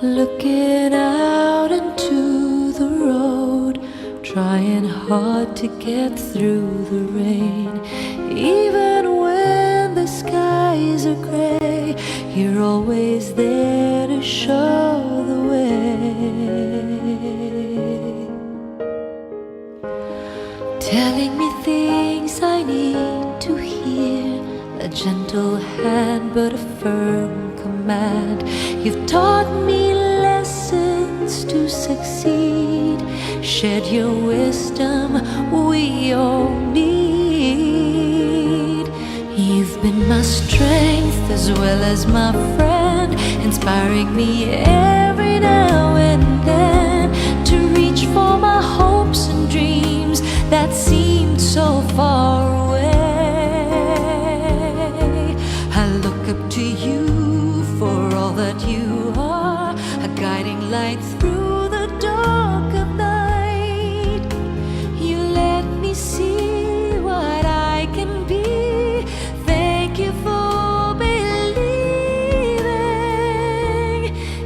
Looking out into the road, trying hard to get through the rain. Even when the skies are gray, you're always there to show the way. Telling me things I need to hear, a gentle hand but a firm command. You've taught me lessons to succeed, shared your wisdom we all need. You've been my strength as well as my friend, inspiring me every now and then to reach for my hopes and dreams that seemed so far away. I look up to you for all that you are, a guiding light through the dark of night. You let me see what I can be. Thank you for believing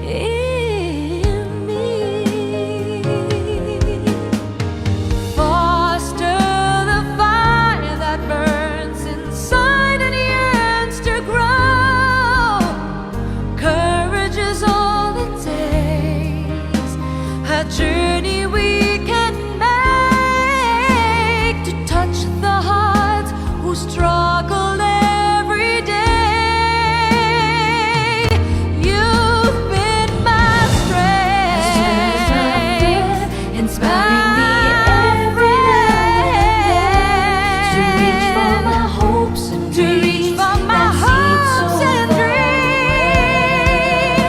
in me. Foster the fire that burns inside and yearns to grow. Courage is all it takes, a journey we can make to touch the hearts who struggle every day. You've been my strength, inspiring me every day to reach for my hopes and dreams that seem so far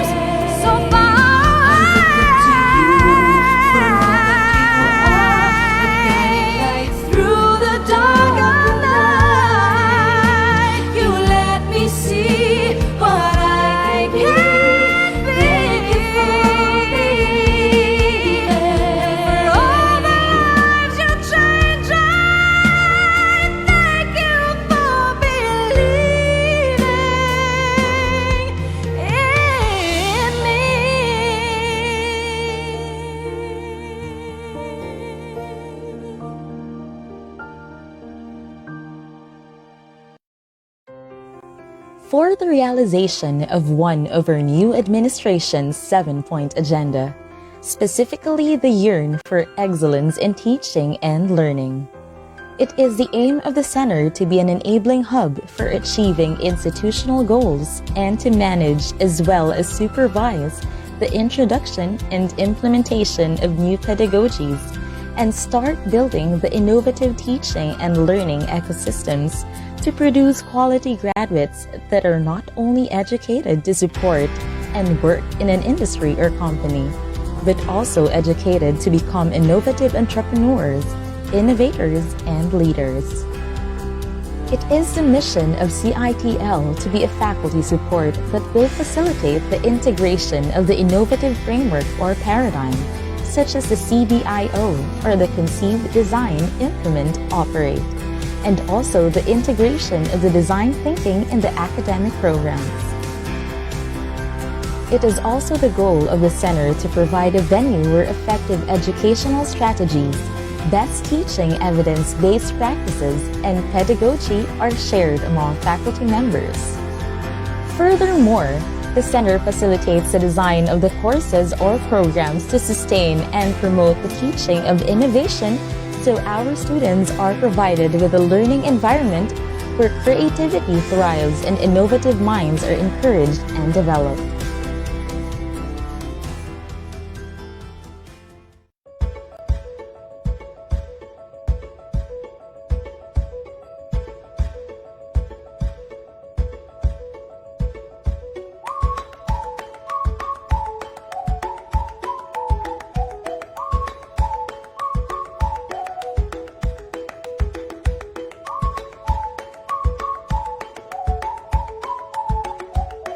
away. So far. I look up to you for all that you are, a guiding light through the dark of night. You let me see what I can be. For all the lives you change, I thank you for believing in me. For the realization of one of our new administration's 7-point agenda, specifically the yearn for excellence in teaching and learning. It is the aim of the center to be an enabling hub for achieving institutional goals and to manage as well as supervise the introduction and implementation of new pedagogies and start building the innovative teaching and learning ecosystems to produce quality graduates that are not only educated to support and work in an industry or company, but also educated to become innovative entrepreneurs, innovators, and leaders. It is the mission of CITL to be a faculty support that will facilitate the integration of the innovative framework or paradigm, such as the CDIO, or the Conceive, Design, Implement, Operate, and also the integration of the design thinking in the academic programs. It is also the goal of the center to provide a venue where effective educational strategies, best teaching evidence-based practices, and pedagogy are shared among faculty members. Furthermore, the center facilitates the design of the courses or programs to sustain and promote the teaching of innovation, so our students are provided with a learning environment where creativity thrives and innovative minds are encouraged and developed.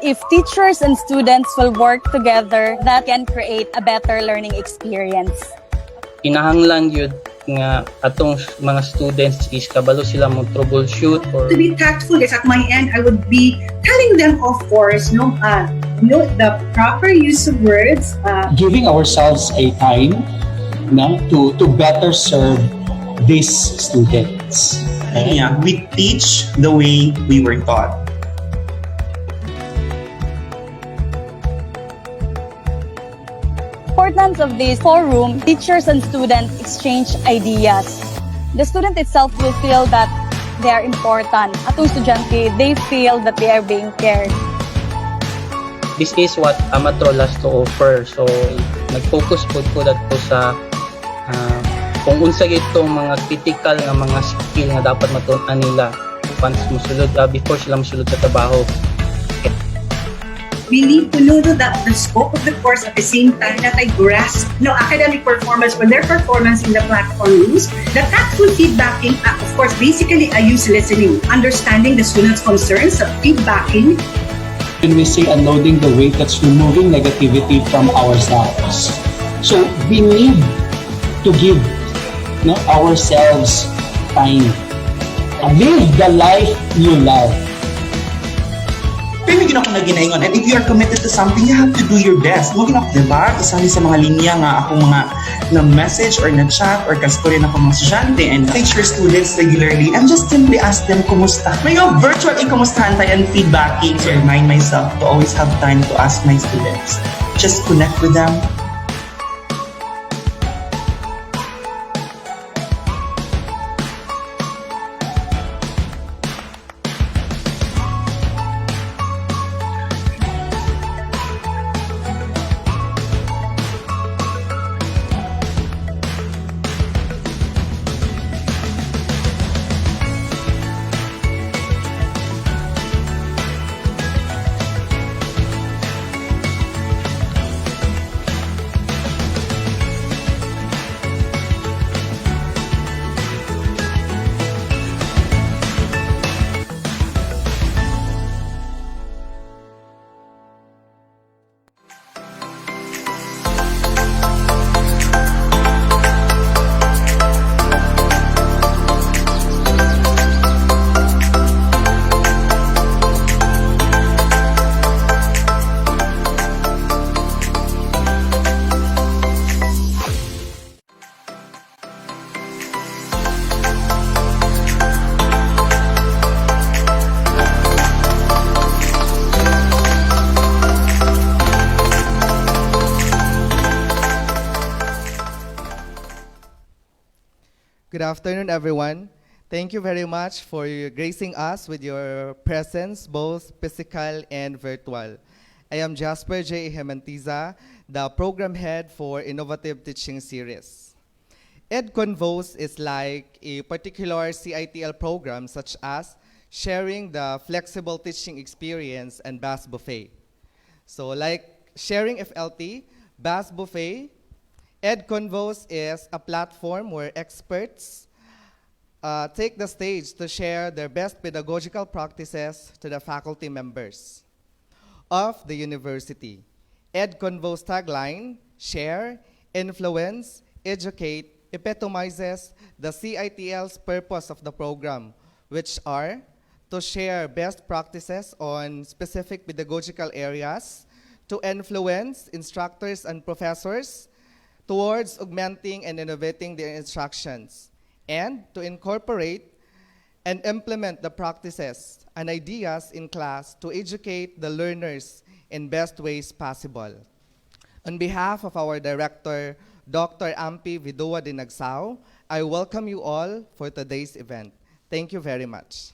If teachers and students will work together, that can create a better learning experience. Kinahanglan yun nga atong mga students is kabalo sila mo troubleshoot or to be tactful. Yes, at my end, I would be telling them, of course, no, Note the proper use of words. Giving ourselves a time to better serve these students. Yeah, we teach the way we were taught. Importance of this forum, teachers and students exchange ideas. The student itself will feel that they are important. Atong estudyante, they feel that they are being cared. This is what Amatro has to offer. So, nag-focus po that po sa kung unsa itong mga critical nga mga skill nga dapat matunan nila once musulod before sila musulod sa trabaho. We need to know the scope of the course at the same time that I grasp academic performance when their performance in the platform use. The tactful feedbacking, of course, basically I use listening, understanding the students' concerns, feedbacking. When we say unloading the weight, that's removing negativity from ourselves. So we need to give ourselves time. Live the life you love. Pero may ako na ginaingon. And if you are committed to something, you have to do your best. Huwag na ako, diba? Kasali sa mga linya nga ako mga na-message or na-chat or kastorya na akong mga estudyante and teach your students regularly and just simply ask them, kumusta? May virtual kumustahan tayo and feedbacking. So I remind myself to always have time to ask my students. Just connect with them. Good afternoon, everyone. Thank you very much for gracing us with your presence, both physical and virtual. I am Jasper J. Hemantiza, the program head for Innovative Teaching Series. EDConvos is like a particular CITL program such as sharing the flexible teaching experience and Bass Buffet. So like sharing FLT, Bass Buffet, EDConvos is a platform where experts take the stage to share their best pedagogical practices to the faculty members of the university. EDConvos tagline, share, influence, educate, epitomizes the CITL's purpose of the program, which are to share best practices on specific pedagogical areas, to influence instructors and professors towards augmenting and innovating their instructions, and to incorporate and implement the practices and ideas in class to educate the learners in best ways possible. On behalf of our director, Dr. Ampi Vidua Dinagsao, I welcome you all for today's event. Thank you very much.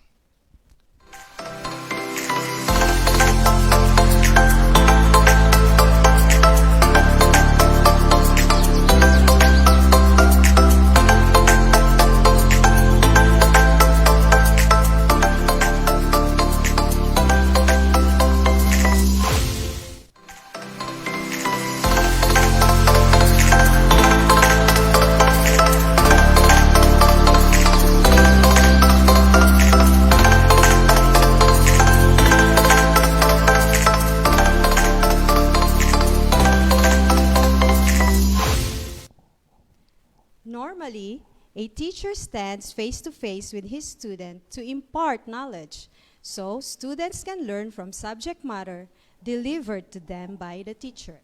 Normally, a teacher stands face-to-face with his student to impart knowledge, so students can learn from subject matter delivered to them by the teacher.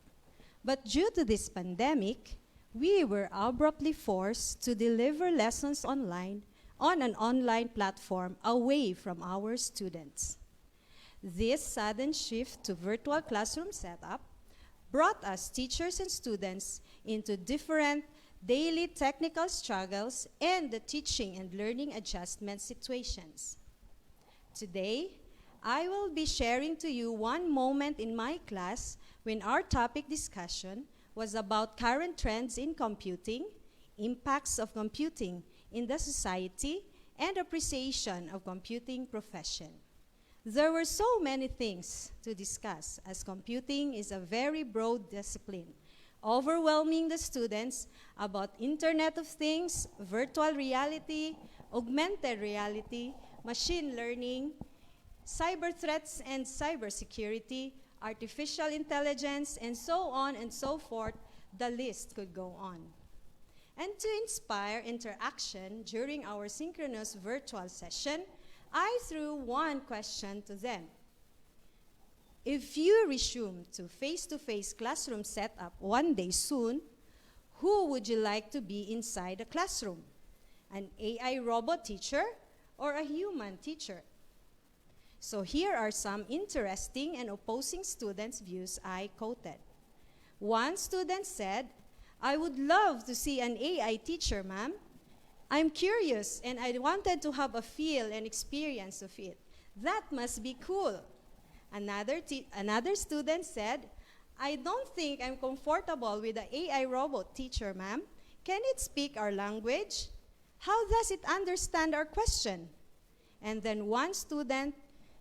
But due to this pandemic, we were abruptly forced to deliver lessons online on an online platform away from our students. This sudden shift to virtual classroom setup brought us teachers and students into different daily technical struggles and the teaching and learning adjustment situations. Today, I will be sharing to you one moment in my class when our topic discussion was about current trends in computing, impacts of computing in the society, and appreciation of computing profession. There were so many things to discuss as computing is a very broad discipline, overwhelming the students about Internet of Things, virtual reality, augmented reality, machine learning, cyber threats and cybersecurity, artificial intelligence, and so on and so forth. The list could go on. And to inspire interaction during our synchronous virtual session, I threw one question to them. If you resume to face-to-face classroom setup one day soon, who would you like to be inside the classroom? An AI robot teacher or a human teacher? So here are some interesting and opposing students' views I quoted. One student said, "I would love to see an AI teacher, ma'am. I'm curious and I wanted to have a feel and experience of it. That must be cool." Another student said, "I don't think I'm comfortable with the AI robot teacher, ma'am. Can it speak our language? How does it understand our question?" And then one student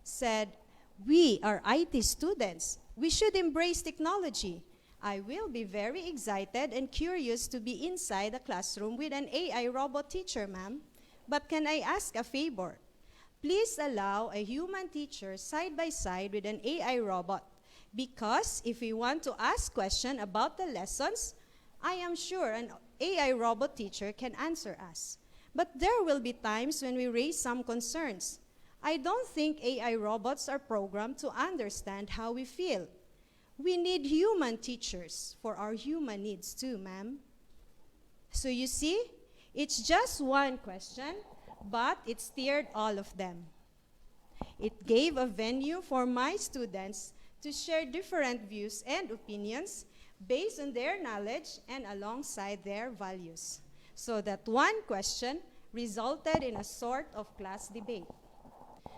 said, "We are IT students. We should embrace technology. I will be very excited and curious to be inside a classroom with an AI robot teacher, ma'am. But can I ask a favor? Please allow a human teacher side by side with an AI robot, because if we want to ask questions about the lessons, I am sure an AI robot teacher can answer us. But there will be times when we raise some concerns. I don't think AI robots are programmed to understand how we feel. We need human teachers for our human needs too, ma'am." So you see, it's just one question, but it stirred all of them. It gave a venue for my students to share different views and opinions based on their knowledge and alongside their values. So that one question resulted in a sort of class debate.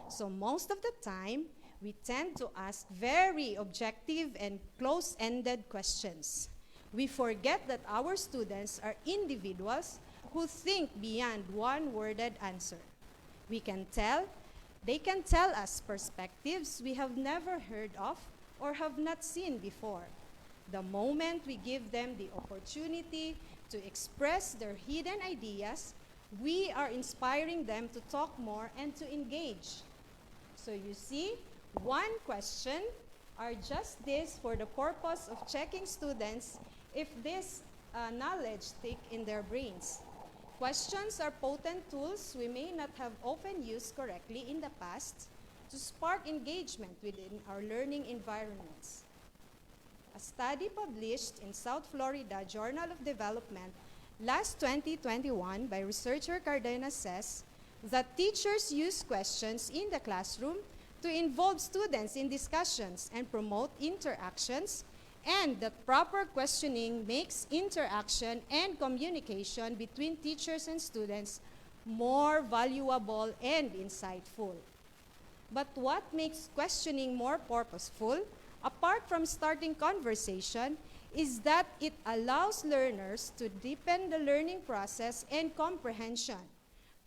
So most of the time, we tend to ask very objective and close-ended questions. We forget that our students are individuals who think beyond one-worded answer. They can tell us perspectives we have never heard of or have not seen before. The moment we give them the opportunity to express their hidden ideas, we are inspiring them to talk more and to engage. So you see, one question are just this for the purpose of checking students if this knowledge stick in their brains. Questions are potent tools we may not have often used correctly in the past to spark engagement within our learning environments. A study published in South Florida Journal of Development last 2021 by researcher Cardenas says that teachers use questions in the classroom to involve students in discussions and promote interactions, and that proper questioning makes interaction and communication between teachers and students more valuable and insightful. But what makes questioning more purposeful, apart from starting conversation, is that it allows learners to deepen the learning process and comprehension,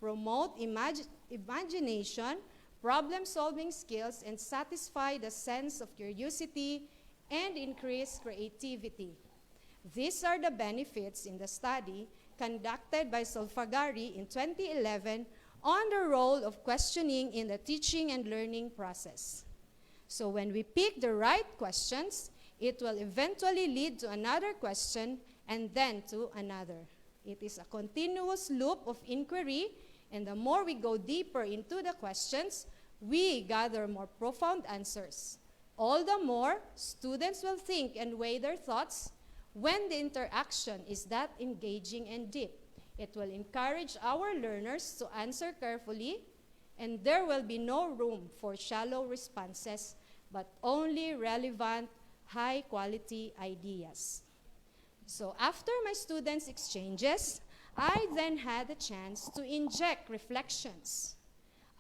promote imagination, problem-solving skills, and satisfy the sense of curiosity and increase creativity. These are the benefits in the study conducted by Solfagari in 2011 on the role of questioning in the teaching and learning process. So when we pick the right questions, it will eventually lead to another question and then to another. It is a continuous loop of inquiry, and the more we go deeper into the questions, we gather more profound answers. All the more, students will think and weigh their thoughts when the interaction is that engaging and deep. It will encourage our learners to answer carefully, and there will be no room for shallow responses, but only relevant, high-quality ideas. So after my students' exchanges, I then had a chance to inject reflections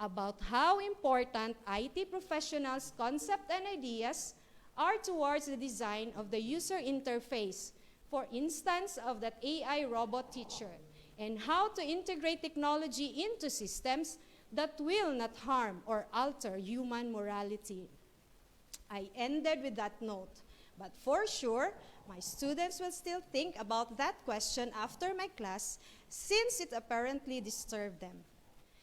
about how important IT professionals' concepts and ideas are towards the design of the user interface, for instance, of that AI robot teacher, and how to integrate technology into systems that will not harm or alter human morality. I ended with that note, but for sure, my students will still think about that question after my class, since it apparently disturbed them.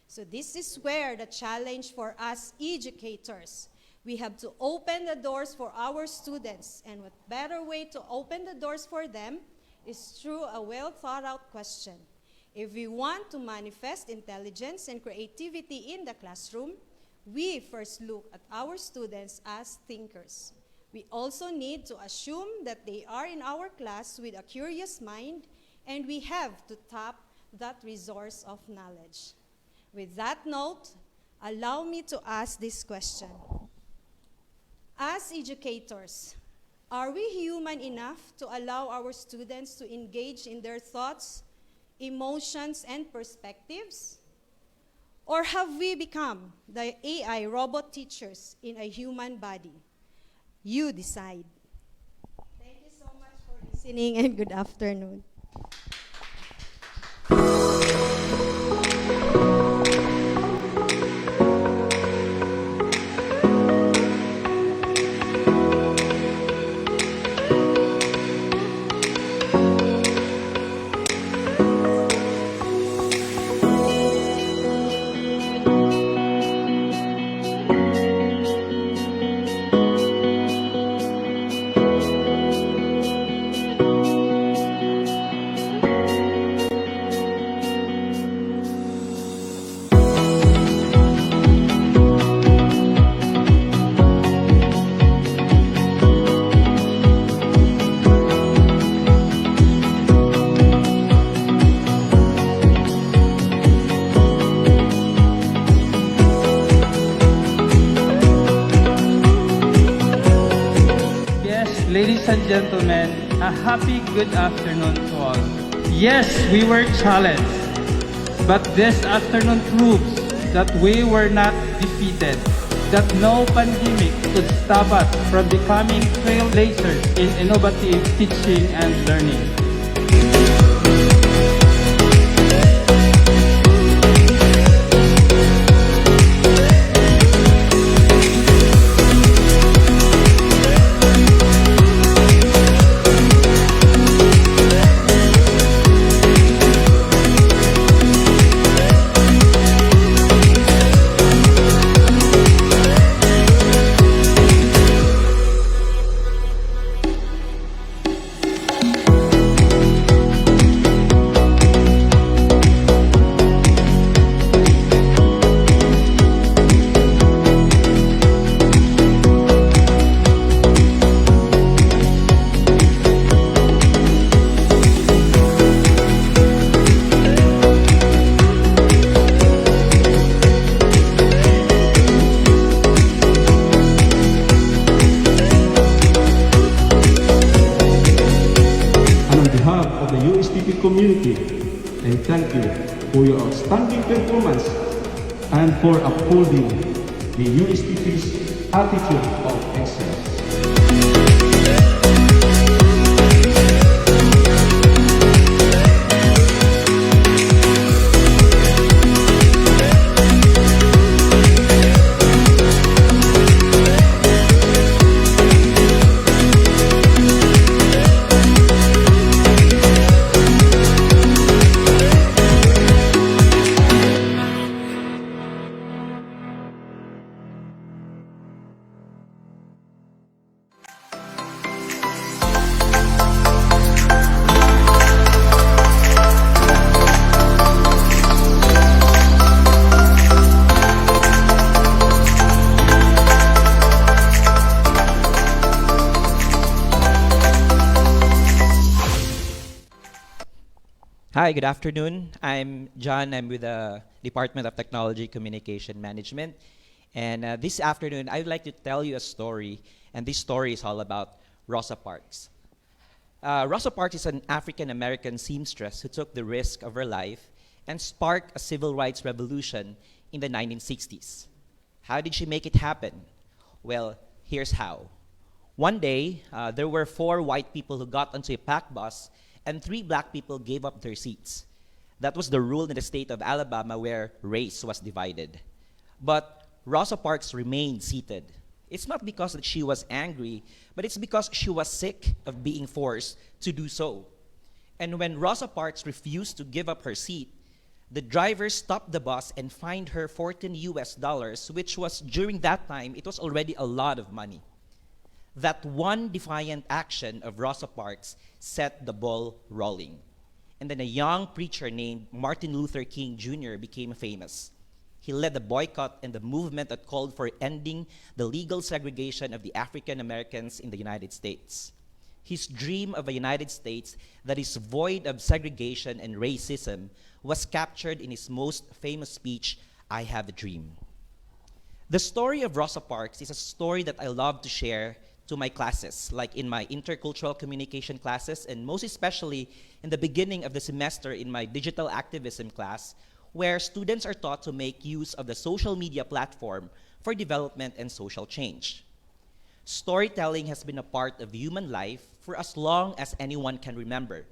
So this is where the challenge for us educators. We have to open the doors for our students, and what better way to open the doors for them is through a well-thought-out question. If we want to manifest intelligence and creativity in the classroom, we first look at our students as thinkers. We also need to assume that they are in our class with a curious mind, and we have to tap that resource of knowledge. With that note, allow me to ask this question. As educators, are we human enough to allow our students to engage in their thoughts, emotions, and perspectives? Or have we become the AI robot teachers in a human body? You decide. Thank you so much for listening, and good afternoon. Ladies and gentlemen, a happy good afternoon to all. Yes, we were challenged, but this afternoon proves that we were not defeated, that no pandemic could stop us from becoming trailblazers in innovative teaching and learning. Of the USTP community, and thank you for your outstanding performance and for upholding the USTP's attitude of excellence. Hi, good afternoon. I'm John. I'm with the Department of Technology Communication Management. And this afternoon, I would like to tell you a story. And this story is all about Rosa Parks. Rosa Parks is an African-American seamstress who took the risk of her life and sparked a civil rights revolution in the 1960s. How did she make it happen? Well, here's how. One day, there were 4 white people who got onto a packed bus and 3 black people gave up their seats. That was the rule in the state of Alabama where race was divided. But Rosa Parks remained seated. It's not because that she was angry, but it's because she was sick of being forced to do so. And when Rosa Parks refused to give up her seat, the driver stopped the bus and fined her $14, which was, during that time, it was already a lot of money. That one defiant action of Rosa Parks set the ball rolling. And then a young preacher named Martin Luther King Jr. became famous. He led the boycott and the movement that called for ending the legal segregation of the African Americans in the United States. His dream of a United States that is void of segregation and racism was captured in his most famous speech, "I Have a Dream." The story of Rosa Parks is a story that I love to share to my classes, like in my intercultural communication classes, and most especially in the beginning of the semester in my digital activism class, where students are taught to make use of the social media platform for development and social change. Storytelling has been a part of human life for as long as anyone can remember.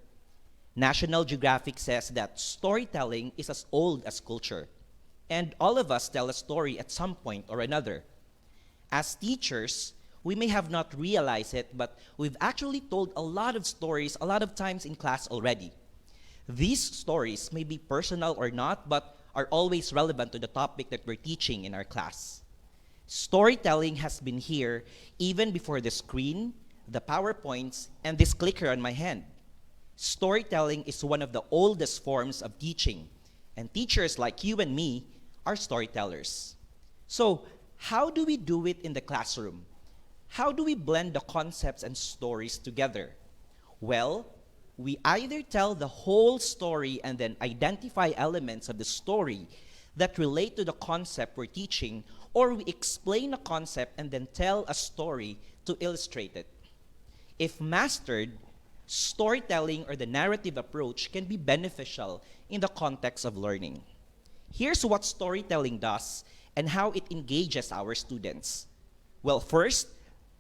National Geographic says that storytelling is as old as culture, and all of us tell a story at some point or another. As teachers, we may have not realized it, but we've actually told a lot of stories a lot of times in class already. These stories may be personal or not, but are always relevant to the topic that we're teaching in our class. Storytelling has been here even before the screen, the PowerPoints, and this clicker on my hand. Storytelling is one of the oldest forms of teaching, and teachers like you and me are storytellers. So, how do we do it in the classroom? How do we blend the concepts and stories together? Well, we either tell the whole story and then identify elements of the story that relate to the concept we're teaching, or we explain a concept and then tell a story to illustrate it. If mastered, storytelling or the narrative approach can be beneficial in the context of learning. Here's what storytelling does and how it engages our students. Well, first,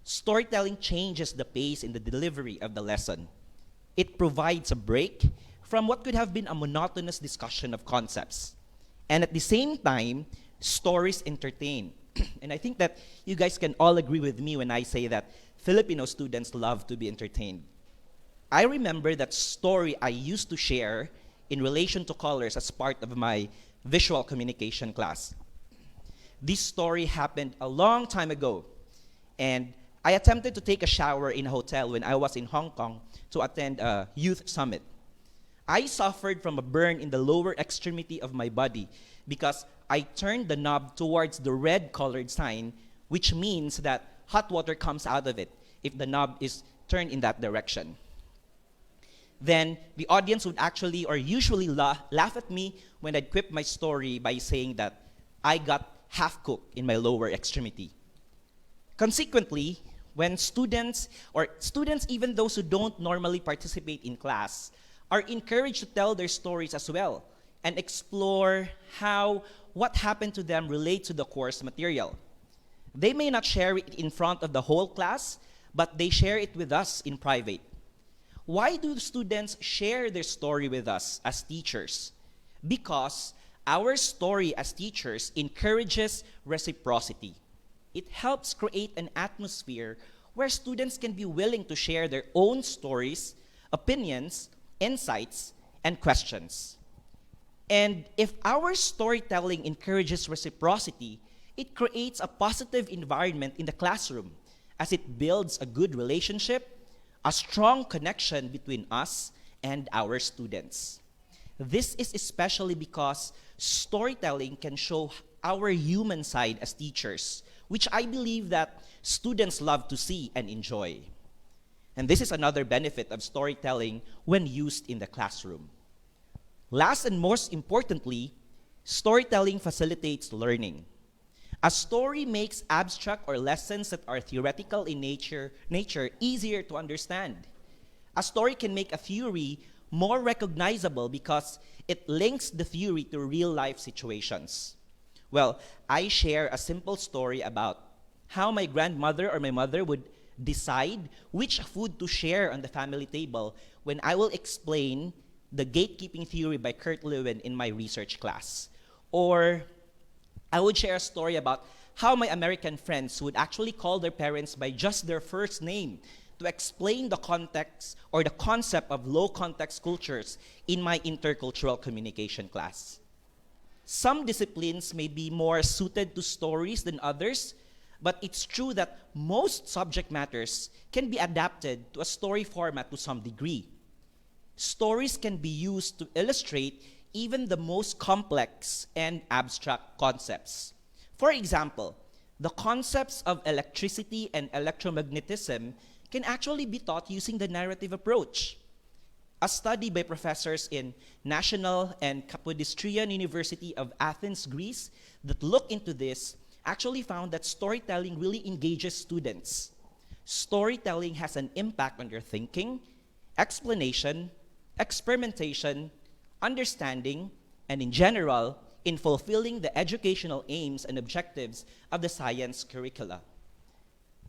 storytelling changes the pace in the delivery of the lesson. It provides a break from what could have been a monotonous discussion of concepts. And at the same time, stories entertain. And I think that you guys can all agree with me when I say that Filipino students love to be entertained. I remember that story I used to share in relation to colors as part of my visual communication class. This story happened a long time ago, and I attempted to take a shower in a hotel when I was in Hong Kong to attend a youth summit. I suffered from a burn in the lower extremity of my body because I turned the knob towards the red colored sign, which means that hot water comes out of it if the knob is turned in that direction. Then the audience would actually or usually laugh at me when I'd quip my story by saying that I got half cooked in my lower extremity. Consequently, when students even those who don't normally participate in class are encouraged to tell their stories as well and explore how what happened to them relates to the course material. They may not share it in front of the whole class, but they share it with us in private. Why do students share their story with us as teachers? Because our story as teachers encourages reciprocity. It helps create an atmosphere where students can be willing to share their own stories, opinions, insights, and questions. And if our storytelling encourages reciprocity, it creates a positive environment in the classroom as it builds a good relationship, a strong connection between us and our students. This is especially because storytelling can show our human side as teachers, which I believe that students love to see and enjoy. And this is another benefit of storytelling when used in the classroom. Last and most importantly, storytelling facilitates learning. A story makes abstract or lessons that are theoretical in nature easier to understand. A story can make a theory more recognizable because it links the theory to real-life situations. Well, I share a simple story about how my grandmother or my mother would decide which food to share on the family table when I will explain the gatekeeping theory by Kurt Lewin in my research class. Or I would share a story about how my American friends would actually call their parents by just their first name to explain the context or the concept of low context cultures in my intercultural communication class. Some disciplines may be more suited to stories than others, but it's true that most subject matters can be adapted to a story format to some degree. Stories can be used to illustrate even the most complex and abstract concepts. For example, the concepts of electricity and electromagnetism can actually be taught using the narrative approach. A study by professors in National and Kapodistrian University of Athens, Greece, that looked into this actually found that storytelling really engages students. Storytelling has an impact on their thinking, explanation, experimentation, understanding, and in general, in fulfilling the educational aims and objectives of the science curricula.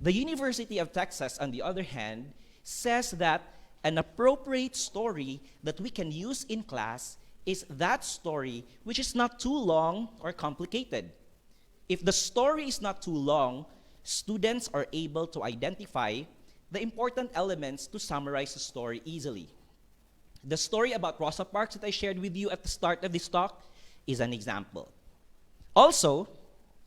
The University of Texas, on the other hand, says that an appropriate story that we can use in class is that story which is not too long or complicated. If the story is not too long, students are able to identify the important elements to summarize the story easily. The story about Rosa Parks that I shared with you at the start of this talk is an example. Also,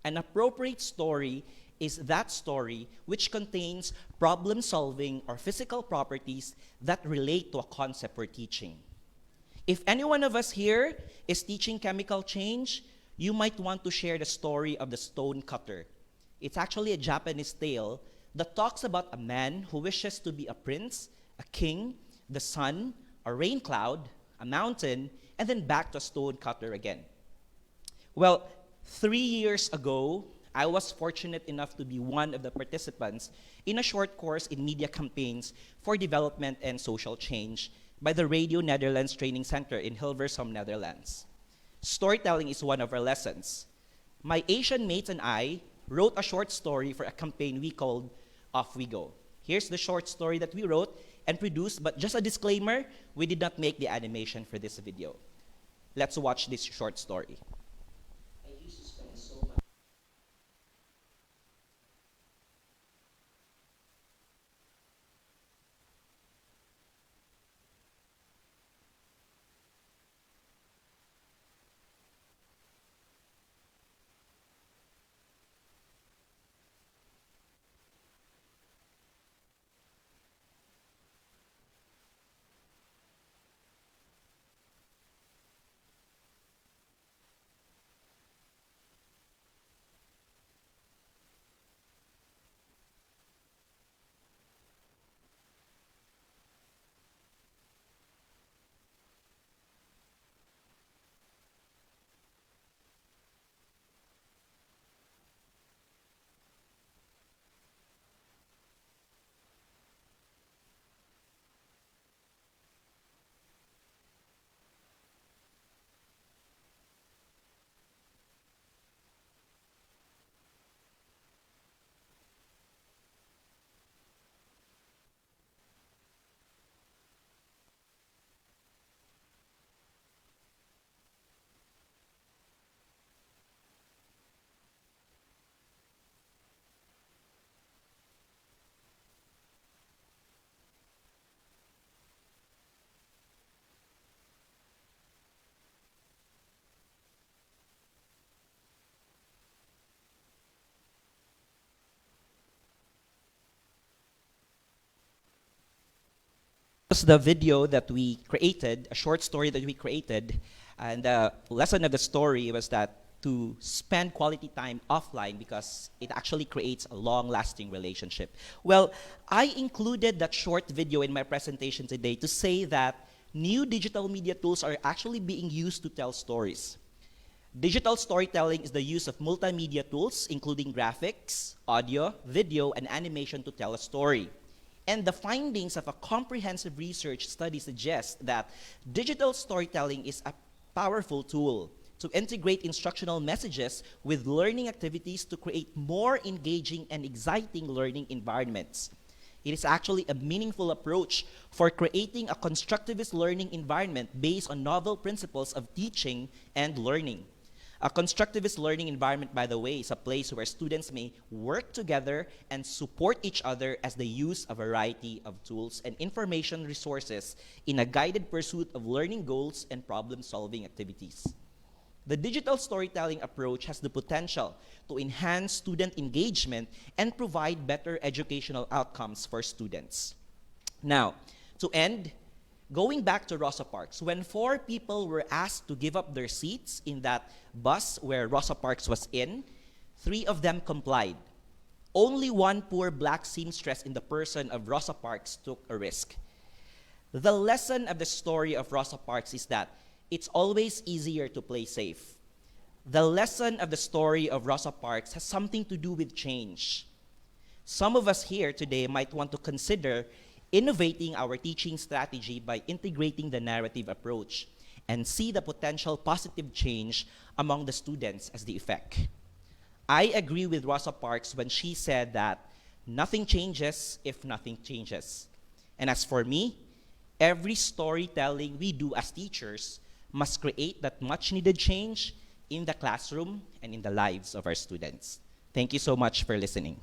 an appropriate story is that story which contains problem-solving or physical properties that relate to a concept we're teaching. If any one of us here is teaching chemical change, you might want to share the story of the stone cutter. It's actually a Japanese tale that talks about a man who wishes to be a prince, a king, the sun, a rain cloud, a mountain, and then back to a stone cutter again. Well, 3 years ago, I was fortunate enough to be one of the participants in a short course in media campaigns for development and social change by the Radio Netherlands Training Center in Hilversum, Netherlands. Storytelling is one of our lessons. My Asian mates and I wrote a short story for a campaign we called Off We Go. Here's the short story that we wrote and produced, but just a disclaimer, we did not make the animation for this video. Let's watch this short story. Was the video that we created, a short story that we created, and the lesson of the story was that to spend quality time offline because it actually creates a long-lasting relationship. Well, I included that short video in my presentation today to say that new digital media tools are actually being used to tell stories. Digital storytelling is the use of multimedia tools, including graphics, audio, video, and animation to tell a story. And the findings of a comprehensive research study suggest that digital storytelling is a powerful tool to integrate instructional messages with learning activities to create more engaging and exciting learning environments. It is actually a meaningful approach for creating a constructivist learning environment based on novel principles of teaching and learning. A constructivist learning environment, by the way, is a place where students may work together and support each other as they use a variety of tools and information resources in a guided pursuit of learning goals and problem-solving activities. The digital storytelling approach has the potential to enhance student engagement and provide better educational outcomes for students. Now, to end, going back to Rosa Parks, when 4 people were asked to give up their seats in that bus where Rosa Parks was in, 3 of them complied. Only one poor black seamstress in the person of Rosa Parks took a risk. The lesson of the story of Rosa Parks is that it's always easier to play safe. The lesson of the story of Rosa Parks has something to do with change. Some of us here today might want to consider innovating our teaching strategy by integrating the narrative approach and see the potential positive change among the students as the effect. I agree with Rosa Parks when she said that nothing changes if nothing changes. And as for me, every storytelling we do as teachers must create that much needed change in the classroom and in the lives of our students. Thank you so much for listening.